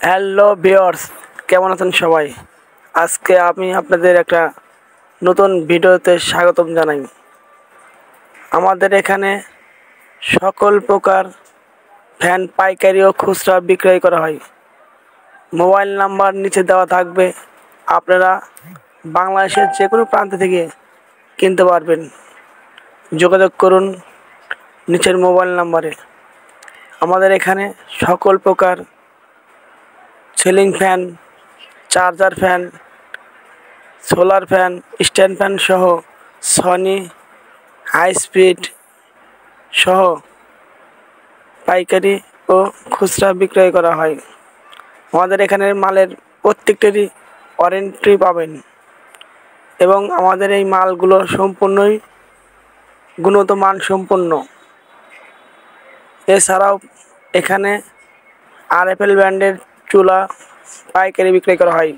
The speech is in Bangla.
হ্যালো ভিউয়ার্স, কেমন আছেন সবাই? আজকে আমি আপনাদের একটা নতুন ভিডিওতে স্বাগতম জানাই। আমাদের এখানে সকল প্রকার ফ্যান পাইকারি ও খুচরা বিক্রয় করা হয়। মোবাইল নাম্বার নিচে দেওয়া থাকবে, আপনারা বাংলাদেশের যে কোনো প্রান্ত থেকে কিনতে পারবেন। যোগাযোগ করুন নিচের মোবাইল নাম্বারে। আমাদের এখানে সকল প্রকার ceiling fan, charger fan, solar fan, stand fan সহ সনি, হাই স্পিড সহ পাইকারি ও খুচরা বিক্রয় করা হয়। আমাদের এখানের মালের প্রত্যেকটারই ওয়ারেন্টি পাবেন এবং আমাদের এই মালগুলো সম্পূর্ণই গুণগত মান সম্পন্ন। এছাড়াও এখানে RFL ব্র্যান্ডের চুলা পাইকারি বিক্রয় করা হয়।